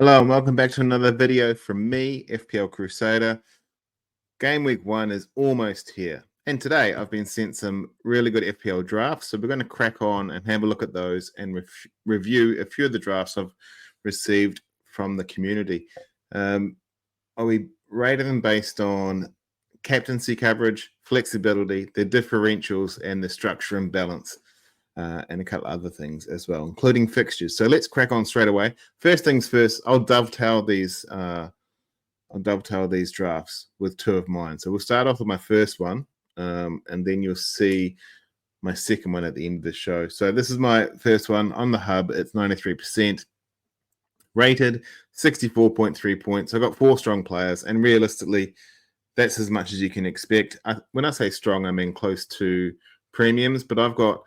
Hello and welcome back to another video from me, FPL Crusader. Game week 1 is almost here. And today I've been sent some really good FPL drafts. So we're going to crack on and have a look at those and review a few of the drafts I've received from the community. We rated them based on captaincy coverage, flexibility, the differentials, and the structure and balance. And a couple other things as well, including fixtures. So let's crack on straight away. First things first, I'll dovetail these drafts with two of mine. So we'll start off with my first one, and then you'll see my second one at the end of the show. So this is my first one on the hub. It's 93%. Rated 64.3 points. I've got 4 strong players, and realistically, that's as much as you can expect. When I say strong, I mean close to premiums, but I've got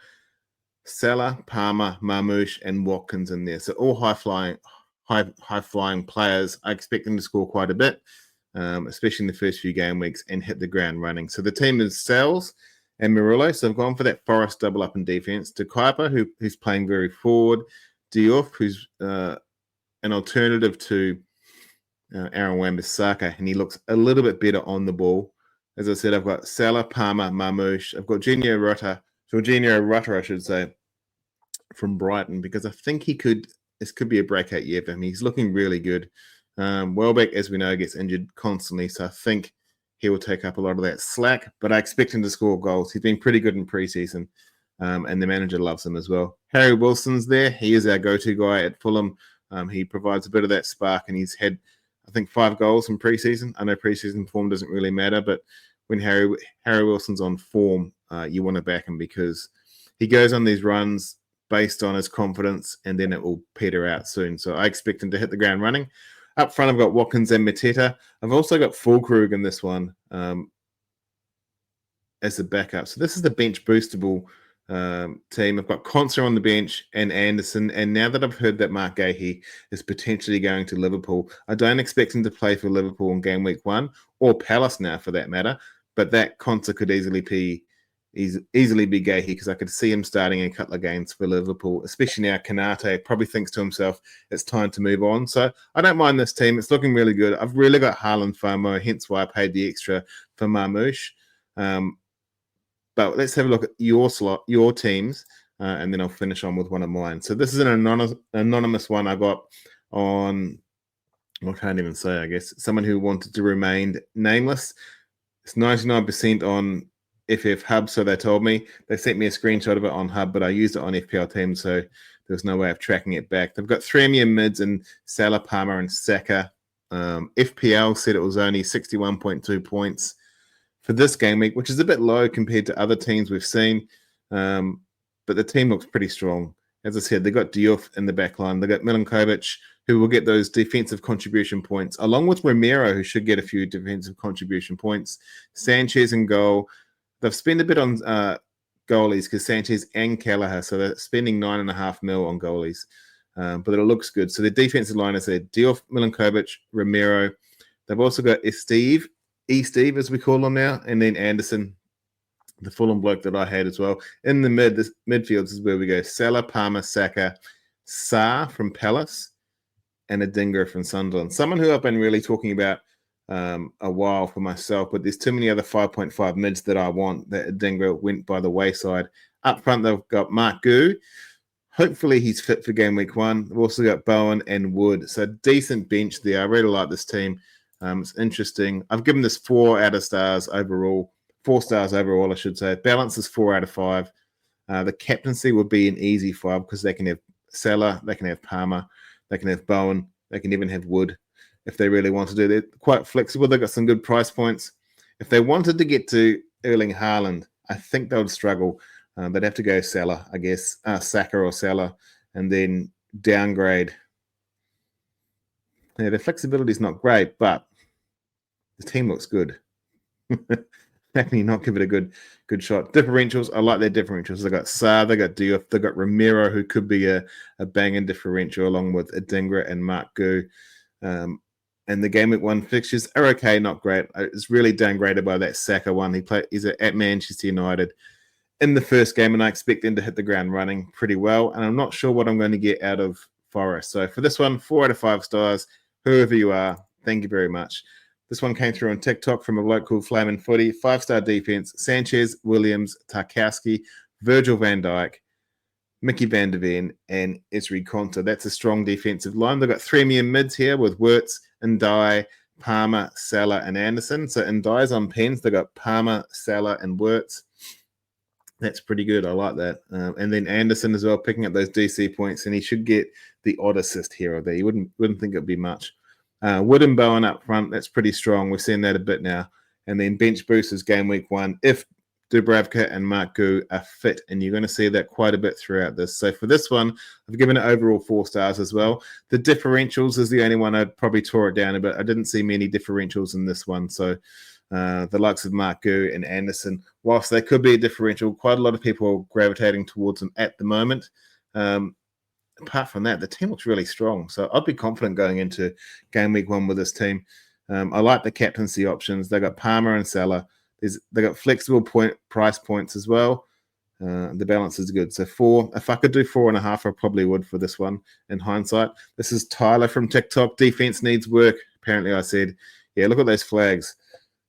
Salah, Palmer, Marmoush, and Watkins in there. So all high-flying players. I expect them to score quite a bit, especially in the first few game weeks, and hit the ground running. So the team is Sales and Murillo. So I've gone for that Forest double up in defense. To Kuiper, who's playing very forward. Diouf, who's an alternative to Aaron Wan-Bissaka, and he looks a little bit better on the ball. As I said, I've got Salah, Palmer, Marmoush. I've got Jorginho Rutter, I should say, from Brighton, because I think this could be a breakout year for him. He's looking really good. Welbeck, as we know, gets injured constantly, so I think he will take up a lot of that slack, but I expect him to score goals. He's been pretty good in preseason, and the manager loves him as well. Harry Wilson's there. He is our go-to guy at Fulham. He provides a bit of that spark, and he's had, I think, 5 goals in preseason. I know preseason form doesn't really matter, but when Harry Wilson's on form, you want to back him because he goes on these runs based on his confidence, and then it will peter out soon. So I expect him to hit the ground running. Up front, I've got Watkins and Mateta. I've also got Fulkrug in this one as a backup. So this is the bench boostable team. I've got Conser on the bench and Anderson. And now that I've heard that Mark Gahey is potentially going to Liverpool, I don't expect him to play for Liverpool in game week 1 or Palace now for that matter. But that Conser could easily be Gahey, because I could see him starting a couple of games for Liverpool, especially now Kanate probably thinks to himself, it's time to move on. So I don't mind this team. It's looking really good. I've really got Haaland FOMO, hence why I paid the extra for Marmoush. But let's have a look at your teams, and then I'll finish on with one of mine. So this is an anonymous one I got on, I can't even say, I guess, someone who wanted to remain nameless. It's 99% on FF Hub, so they told me. They sent me a screenshot of it on Hub, but I used it on FPL Team, so there's no way of tracking it back. They've got 3 mids and Salah, Palmer, and Saka. FPL said it was only 61.2 points for this game week, which is a bit low compared to other teams we've seen. But the team looks pretty strong. As I said, they got Diouf in the back line. They got Milinkovic, who will get those defensive contribution points, along with Romero, who should get a few defensive contribution points. Sanchez in goal. They've spent a bit on goalies because Sanchez and Kelleher, so they're spending 9.5 mil on goalies. But it looks good. So the defensive line is there: Diouf, Milinkovic, Romero. They've also got Steve as we call him now, and then Anderson, the Fulham bloke that I had as well. In the midfield is where we go: Salah, Palmer, Saka, Sarr from Palace, and Adingra from Sunderland. Someone who I've been really talking about a while for myself, but there's too many other 5.5 mids that I want. That Adingra went by the wayside. Up front, they've got Mark Gu. Hopefully he's fit for game week 1. They've also got Bowen and Wood. So decent bench there. I really like this team. It's interesting. I've given this 4 stars overall, I should say. Balance is 4 out of 5. The captaincy would be an easy 5 because they can have Salah, they can have Palmer, they can have Bowen, they can even have Wood if they really want to do. They're quite flexible. They've got some good price points. If they wanted to get to Erling Haaland, I think they would struggle. They'd have to go Salah, I guess, Saka or Salah, and then downgrade. Yeah, their flexibility is not great, but the team looks good. How can you not give it a good shot? Differentials, I like their differentials. They got Sarr, they got Diouf, they got Romero, who could be a banging differential, along with Adingra and Mark Gu. And the Game Week 1 fixtures are okay, not great. It's really downgraded by that Saka one. He's at Manchester United in the first game, and I expect him to hit the ground running pretty well. And I'm not sure what I'm going to get out of Forest. So for this one, 4 out of 5 stars. Whoever you are, thank you very much. This one came through on TikTok from a bloke called Flamin' Footy. 5-star defense: Sanchez, Williams, Tarkowski, Virgil van Dijk, Mickey van der Ven, and Esri Konta. That's a strong defensive line. They've got 3 million mids here with Wirtz, Ndai, Palmer, Salah, and Anderson. So Ndai's on pens. They've got Palmer, Salah, and Wirtz. That's pretty good. I like that. And then Anderson as well, picking up those DC points, and he should get the odd assist here or there. You wouldn't think it'd be much. Wood and Bowen up front. That's pretty strong. We've seen that a bit now. And then bench boosters game week 1 if Dubravka and Mark Gu are fit, and you're going to see that quite a bit throughout this. So for this one, I've given it overall 4 stars as well. The differentials is the only one I'd probably tore it down a bit. I didn't see many differentials in this one. So the likes of Mark Gu and Anderson, whilst they could be a differential, quite a lot of people are gravitating towards them at the moment. Apart from that, the team looks really strong. So I'd be confident going into game week 1 with this team. I like the captaincy options. They got Palmer and Salah. They got flexible price points as well. The balance is good. So 4. If I could do 4.5, I probably would for this one. In hindsight, this is Tyler from TikTok. Defense needs work. Apparently, I said, yeah. Look at those flags.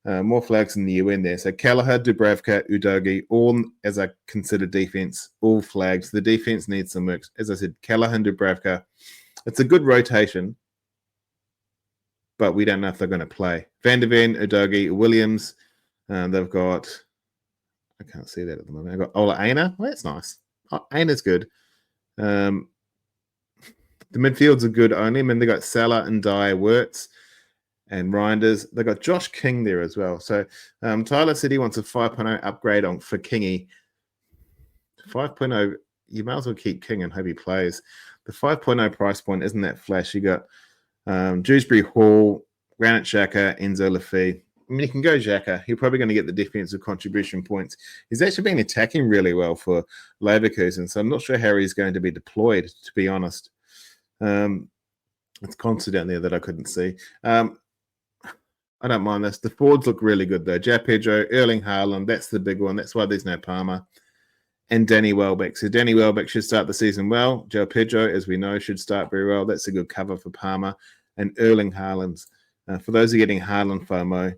More flags in the UN there. So Kelleher, Dubravka, Udogi, all as I consider defense, all flags. The defense needs some work. As I said, Kelleher and Dubravka. It's a good rotation, but we don't know if they're going to play. Van der Ven, Udogi, Williams. They've got, I can't see that at the moment. I've got Ola Aina. Well, that's nice. Aina's good. The midfields are good only. I mean, they got Salah and Dyer, Wirtz, and Reinders. They got Josh King there as well. So Tyler said he wants a 5.0 upgrade for Kingy. 5.0, you might as well keep King and hope he plays. The 5.0 price point isn't that flash. You got Dewsbury Hall, Granit Xhaka, Enzo Lafay. I mean, you can go Xhaka. You're probably going to get the defensive contribution points. He's actually been attacking really well for Leverkusen, so I'm not sure how he's going to be deployed, to be honest. It's constant down there that I couldn't see. I don't mind this. The forwards look really good, though. João Pedro, Erling Haaland, that's the big one. That's why there's no Palmer. And Danny Welbeck. So Danny Welbeck should start the season well. João Pedro, as we know, should start very well. That's a good cover for Palmer. And Erling Haaland. For those who are getting Haaland FOMO,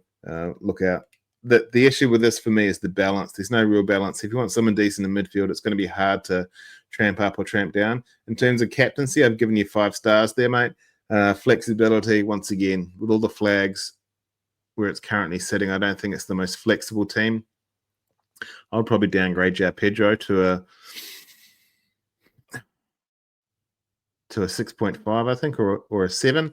look out. The issue with this for me is the balance. There's no real balance. If you want someone decent in midfield, it's going to be hard to tramp up or tramp down. In terms of captaincy, I've given you 5 stars there, mate. Flexibility, once again, with all the flags where it's currently sitting, I don't think it's the most flexible team. I'll probably downgrade João Pedro to a 6.5, I think, or a 7.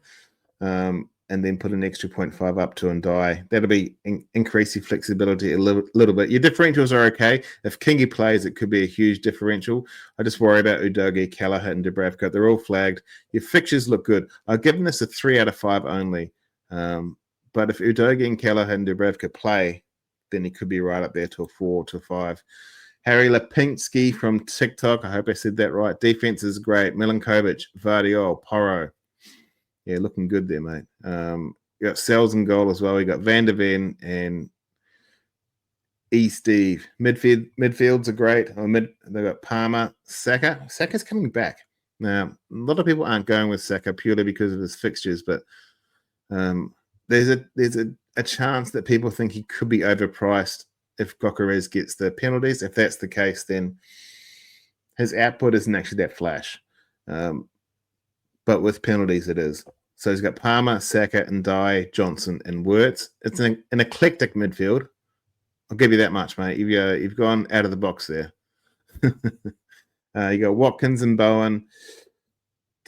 And then put an extra 0.5 up to Ndai. That'll be increase your flexibility a little bit. Your differentials are okay. If Kingy plays, it could be a huge differential. I just worry about Udogi, Kelleher, and Dubravka. They're all flagged. Your fixtures look good. I've given this a 3 out of 5 only. But if Udogi and Kelleher and Dubravka play, then he could be right up there to a 4 to 5. Harry Lipinski from TikTok. I hope I said that right. Defense is great. Milinkovic, Vardiol, Porro. Yeah, looking good there, mate. You got Sells in goal as well. You got Van der Ven and Steve. Midfields are great. They've got Palmer, Saka. Saka's coming back. Now, a lot of people aren't going with Saka purely because of his fixtures, but there's a chance that people think he could be overpriced if Gyökeres gets the penalties. If that's the case, then his output isn't actually that flash. But with penalties, it is. So he's got Palmer, Saka, Ndai, Johnson, and Wirtz. It's an eclectic midfield. I'll give you that much, mate. You've gone out of the box there. You got Watkins and Bowen,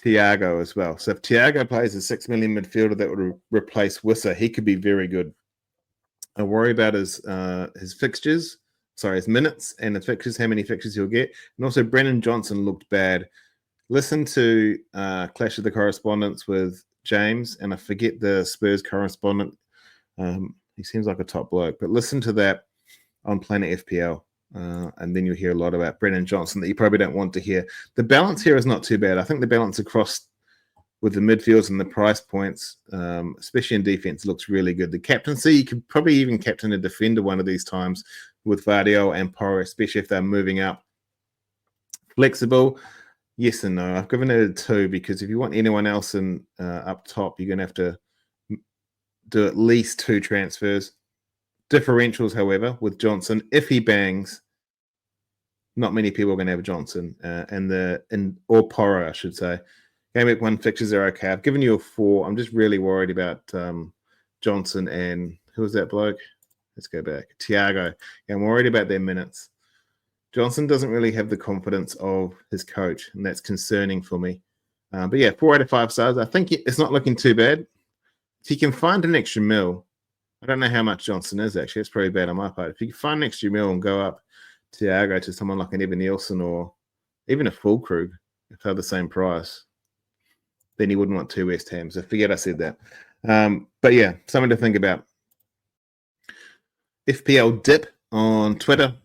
Thiago as well. So if Thiago plays a 6 million midfielder that would replace Wissa, he could be very good. I worry about his fixtures. Sorry, his minutes and his fixtures, how many fixtures he'll get. And also, Brennan Johnson looked bad. Listen to Clash of the Correspondents with James, and I forget the Spurs correspondent. He seems like a top bloke, but listen to that on Planet FPL, and then you'll hear a lot about Brennan Johnson that you probably don't want to hear. The balance here is not too bad. I think the balance across with the midfields and the price points, especially in defense, looks really good. The captaincy, you could probably even captain a defender one of these times with Vardiol and Porro, especially if they're moving up. Flexible. Yes and no. I've given it a 2 because if you want anyone else in up top, you're going to have to do at least 2 transfers. Differentials, however, with Johnson, if he bangs, not many people are going to have Johnson or Porro, I should say. Gameweek 1 fixtures are okay. I've given you a 4. I'm just really worried about Johnson and who was that bloke? Let's go back. Thiago. Yeah, I'm worried about their minutes. Johnson doesn't really have the confidence of his coach, and that's concerning for me. But yeah, 4 out of 5 stars. I think it's not looking too bad. If you can find an extra mil, I don't know how much Johnson is actually. It's probably bad on my part. If you can find an extra mil and go up Thiago to someone like an Evan Nielsen or even a full Krug, if they're the same price, then you wouldn't want 2 West Ham. So forget I said that. But yeah, something to think about. FPL Dip on Twitter.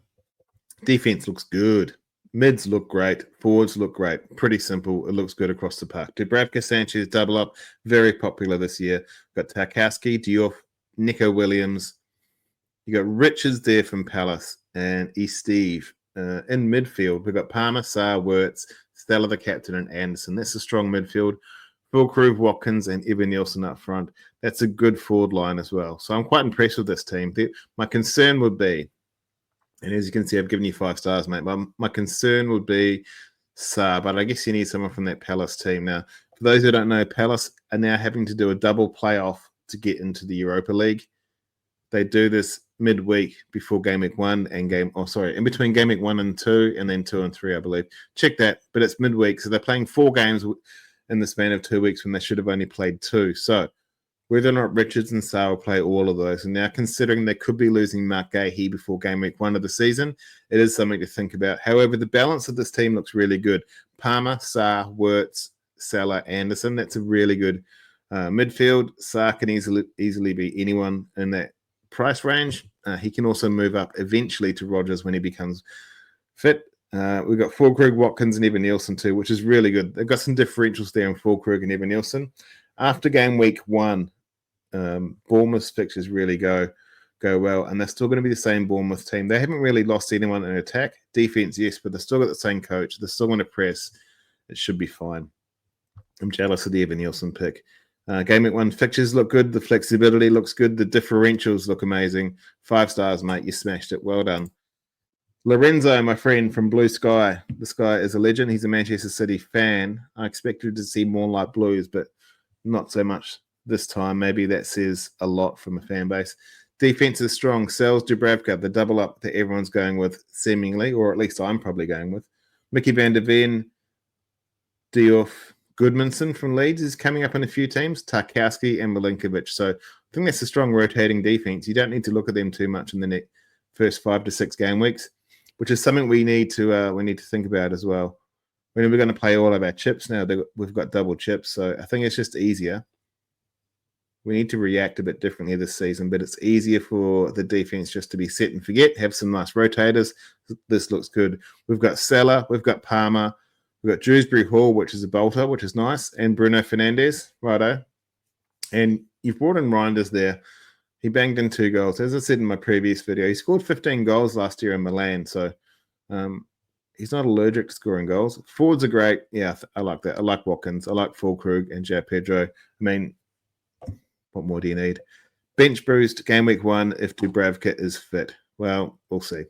Defense looks good. Mids look great. Forwards look great. Pretty simple. It looks good across the park. Dubravka, Sanchez, double up. Very popular this year. Got Tarkowski, Diouf, Nico Williams. You got Richards there from Palace and Steve. In midfield, we've got Palmer, Sarr, Wirtz, Stella the captain, and Anderson. That's a strong midfield. Fulkrug, Watkins, and Evan Nielsen up front. That's a good forward line as well. So I'm quite impressed with this team. My concern would be, and as you can see, I've given you 5 stars, mate. My concern would be Sarr, but I guess you need someone from that Palace team. Now, for those who don't know, Palace are now having to do a double playoff to get into the Europa League. They do this midweek before Gameweek 1 and in between Gameweek 1 and 2, and then 2 and 3, I believe. Check that, but it's midweek, so they're playing 4 games in the span of 2 weeks when they should have only played 2. So whether or not Richards and Sarr will play all of those, and now considering they could be losing Mark Gahey before Gameweek 1 of the season, it is something to think about. However, the balance of this team looks really good. Palmer, Sarr, Wirtz, Salah, Anderson. That's a really good midfield. Sarr can easily be anyone in that price range. He can also move up eventually to Rodgers when he becomes fit. We've got Fulkrug, Watkins, and Evan Nielsen too, which is really good. They've got some differentials there in Fulkrug and Evan Nielsen. After Gameweek 1, Bournemouth fixtures really go well, and they're still going to be the same Bournemouth team. They haven't really lost anyone in attack. Defense, yes, but they're still got the same coach. They're still going to press. It should be fine. I'm jealous of the Evan Nielsen pick. Gameweek 1 fixtures look good. The flexibility looks good. The differentials look amazing. 5 stars, mate. You smashed it. Well done. Lorenzo, my friend from Blue Sky. This guy is a legend. He's a Manchester City fan. I expected to see more light blues, but not so much this time. Maybe that says a lot from a fan base. Defense is strong. Sells Dubravka, the double up that everyone's going with, seemingly, or at least I'm probably going with. Mickey van der Ven, Diouf, Goodmanson from Leeds is coming up in a few teams. Tarkowski and Milinkovic. So I think that's a strong rotating defense. You don't need to look at them too much in the first 5 to 6 game weeks, which is something we need to think about as well. When we're going to play all of our chips now, we've got double chips, so I think it's just easier. We need to react a bit differently this season, but it's easier for the defense just to be set and forget, have some nice rotators. This looks good. We've got Salah, we've got Palmer, we've got Dewsbury Hall, which is a bolter, which is nice, and Bruno Fernandes, righto. And you've brought in Reinders there. He banged in 2 goals. As I said in my previous video, he scored 15 goals last year in Milan, so he's not allergic to scoring goals. Forwards are great. Yeah, I like that. I like Watkins. I like Fulkrug and João Pedro. I mean, what more do you need? Bench boost, Gameweek 1 if Dubravka is fit. Well, we'll see.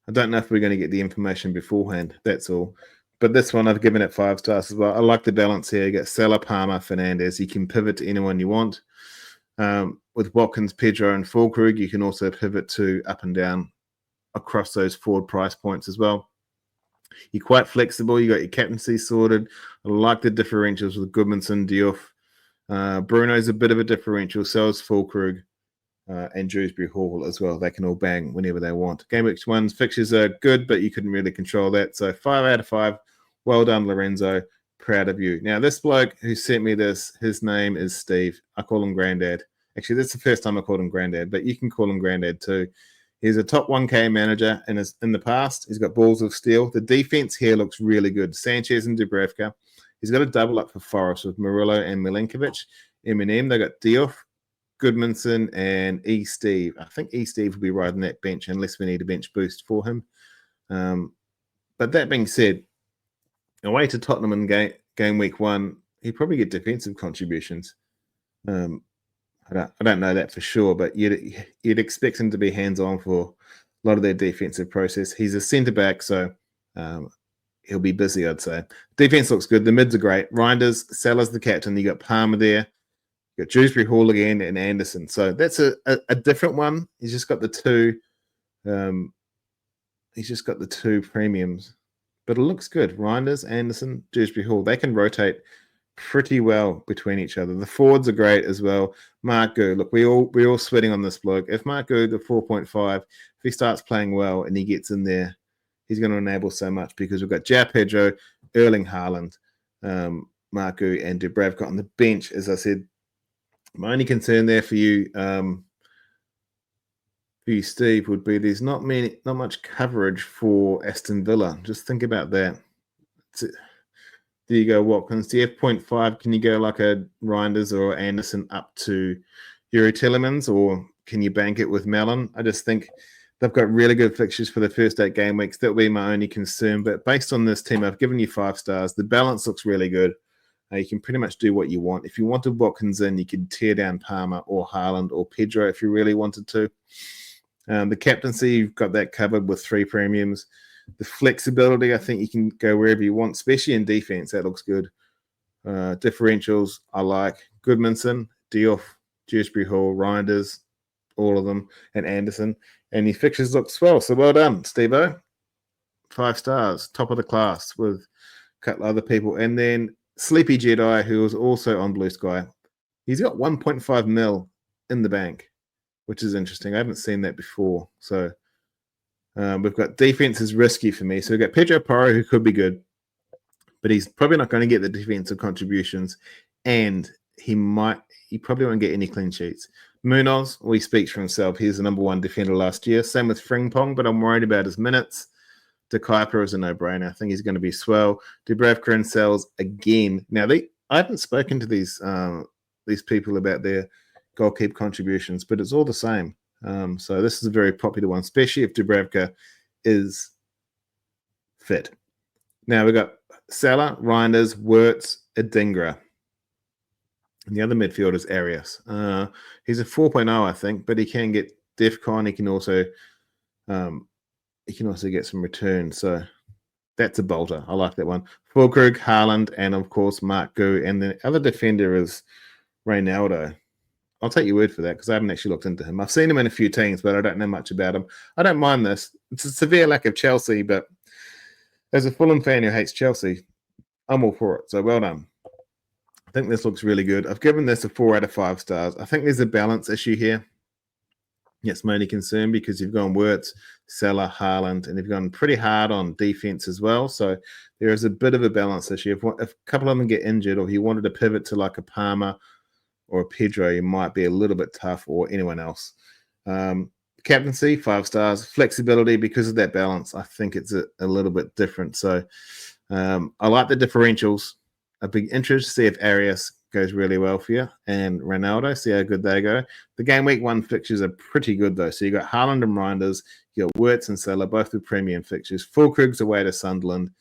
I don't know if we're going to get the information beforehand. That's all. But this one, I've given it 5 stars as well. I like the balance here. You get Salah, Palmer, Fernandes. You can pivot to anyone you want. With Watkins, Pedro, and Fulkrug, you can also pivot to up and down across those forward price points as well. You're quite flexible. You got your captaincy sorted. I like the differentials with Goodmanson, Diouf. Bruno's a bit of a differential. So is Fulkrug and Dewsbury Hall as well. They can all bang whenever they want. Gameweek 1's fixtures are good, but you couldn't really control that. So 5 out of 5. Well done, Lorenzo. Proud of you. Now, this bloke who sent me this, his name is Steve. I call him Grandad. Actually, that's the first time I called him Grandad, but you can call him Grandad too. He's a top 1K manager in the past. He's got balls of steel. The defense here looks really good. Sanchez and Dubravka. He's got a double up for Forest with Murillo and Milinkovic. Eminem, they got Diouf, Goodmanson, and Steve. I think Steve will be riding that bench unless we need a bench boost for him. But that being said, Away to Tottenham in game week 1, he'd probably get defensive contributions. I don't know that for sure, but you'd expect him to be hands-on for a lot of their defensive process. He's a centre-back, so he'll be busy, I'd say. Defense looks good. The mids are great. Reinders, Salah's the captain. You got Palmer there. You got Dewsbury Hall again and Anderson. So that's a different one. He's just got the two. He's just got the two premiums, but it looks good. Reinders, Anderson, Dewsbury Hall. They can rotate pretty well between each other. The forwards are great as well. Mark Gu, look, we're all sweating on this bloke. If Mark Gu, the 4.5, if he starts playing well and he gets in there, he's going to enable so much because we've got João Pedro, Erling Haaland, Mark Gu, and Dubravka on the bench. As I said, my only concern there for you, Steve, would be there's not much coverage for Aston Villa. Just think about that. Do you go Watkins? Do you have 0.5? Can you go like a Reinders or Anderson up to Yuri Tillemans, or can you bank it with Mellon? I just think they've got really good fixtures for the first 8 game weeks. That will be my only concern. But based on this team, I've given you 5 stars. The balance looks really good. You can pretty much do what you want. If you wanted Watkins in, you could tear down Palmer or Haaland or Pedro if you really wanted to. The captaincy, you've got that covered with 3 premiums. The flexibility, I think you can go wherever you want, especially in defense. That looks good. Differentials, I like. Goodmanson, Diouf, Dewsbury Hall, Reinders, all of them, and Anderson. And your fixtures look swell. So well done, Steve-O. 5 stars, top of the class with a couple other people. And then Sleepy Jedi, who was also on Blue Sky. He's got 1.5 mil in the bank, which is interesting. I haven't seen that before. So we've got defense is risky for me. So we've got Pedro Porro, who could be good, but he's probably not going to get the defensive contributions, and he probably won't get any clean sheets. Munoz, he speaks for himself. He's the number 1 defender last year. Same with Frimpong, but I'm worried about his minutes. De Kuyper is a no-brainer. I think he's going to be swell. Dubravka and Sells again. Now, I haven't spoken to these people about their goalkeeper contributions, but it's all the same. So this is a very popular one, especially if Dubravka is fit. Now we've got Salah, Reinders, Wirtz, Adingra. And the other midfielder is Arias. He's a 4.0, I think, but he can get DEFCON. He can also get some returns. So that's a bolter. I like that one. Fulkrug, Haaland, and of course Mark Gu. And the other defender is Reynaldo. I'll take your word for that because I haven't actually looked into him. I've seen him in a few teams, but I don't know much about him. I don't mind this. It's a severe lack of Chelsea, but as a Fulham fan who hates Chelsea, I'm all for it. So well done. I think this looks really good. I've given this a 4 out of 5 stars. I think there's a balance issue here. It's my only concern because you've gone Wirtz, Salah, Haaland, and you've gone pretty hard on defense as well. So there is a bit of a balance issue. If a couple of them get injured, or if you wanted to pivot to like a Palmer or a Pedro, you might be a little bit tough, or anyone else. Captaincy, 5 stars. Flexibility, because of that balance, I think it's a little bit different. So I like the differentials. I'd be interested to see if Arias goes really well for you, and Ronaldo, see how good they go. The game week 1 fixtures are pretty good, though. So you got Haaland and Reinders, you got Wirtz and Salah, both with premium fixtures. Fulkrug's away to Sunderland.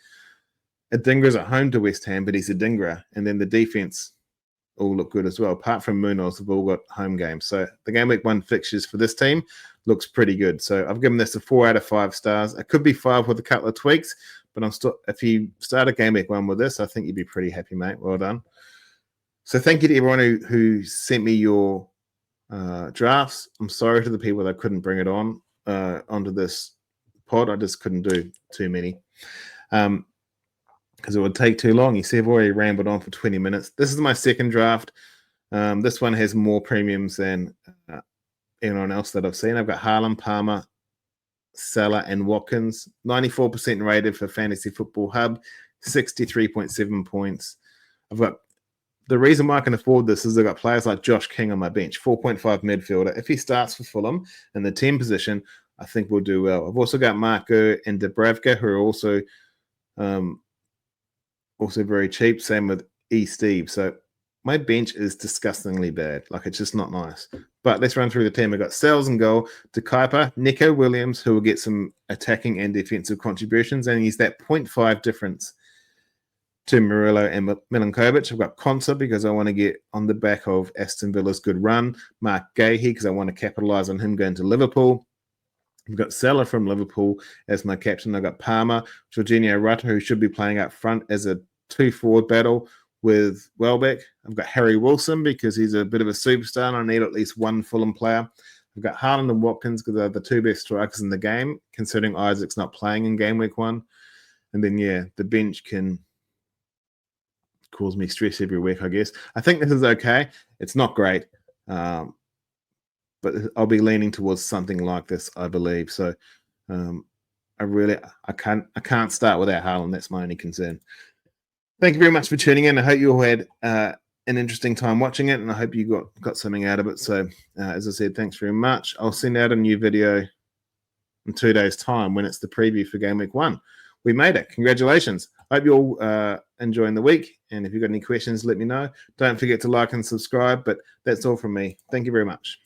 Adingra's at home to West Ham, but he's Adingra. And then the defense all look good as well. Apart from Munoz, they've all got home games. So the game week 1 fixtures for this team looks pretty good. So I've given this a 4 out of 5 stars. It could be 5 with a couple of tweaks, but I'm still, if you start a game week 1 with this, I think you'd be pretty happy, mate. Well done. So thank you to everyone who sent me your drafts. I'm sorry to the people that couldn't bring it on onto this pod. I just couldn't do too many. Because it would take too long. You see, I've already rambled on for 20 minutes. This is my second draft. This one has more premiums than anyone else that I've seen. I've got Haaland, Palmer, Salah, and Watkins. 94% rated for Fantasy Football Hub. 63.7 points. I've got the reason why I can afford this is I've got players like Josh King on my bench, 4.5 midfielder. If he starts for Fulham in the 10 position, I think we'll do well. I've also got Marco and Dubravka, who are also very cheap. Same with Steve. So my bench is disgustingly bad. Like, it's just not nice. But let's run through the team. I've got Sells and goal, De Kuyper, Nico Williams, who will get some attacking and defensive contributions, and he's that 0.5 difference to Murillo and Milinkovic. I've got Konsa because I want to get on the back of Aston Villa's good run. Mark Gahey because I want to capitalise on him going to Liverpool. I've got Salah from Liverpool as my captain. I've got Palmer, Jorginho Rutter, who should be playing up front as a 2-forward battle with Welbeck. I've got Harry Wilson because he's a bit of a superstar and I need at least one Fulham player. I've got Haaland and Watkins because they're the two best strikers in the game, considering Isaac's not playing in Game Week 1. And then, yeah, the bench can cause me stress every week, I guess. I think this is okay. It's not great, but I'll be leaning towards something like this, I believe. So I can't start without Haaland. That's my only concern. Thank you very much for tuning in. I hope you all had an interesting time watching it, and I hope you got something out of it. So, as I said, thanks very much. I'll send out a new video in 2 days' time when it's the preview for Game Week 1. We made it. Congratulations. I hope you're all enjoying the week, and if you've got any questions, let me know. Don't forget to like and subscribe, but that's all from me. Thank you very much.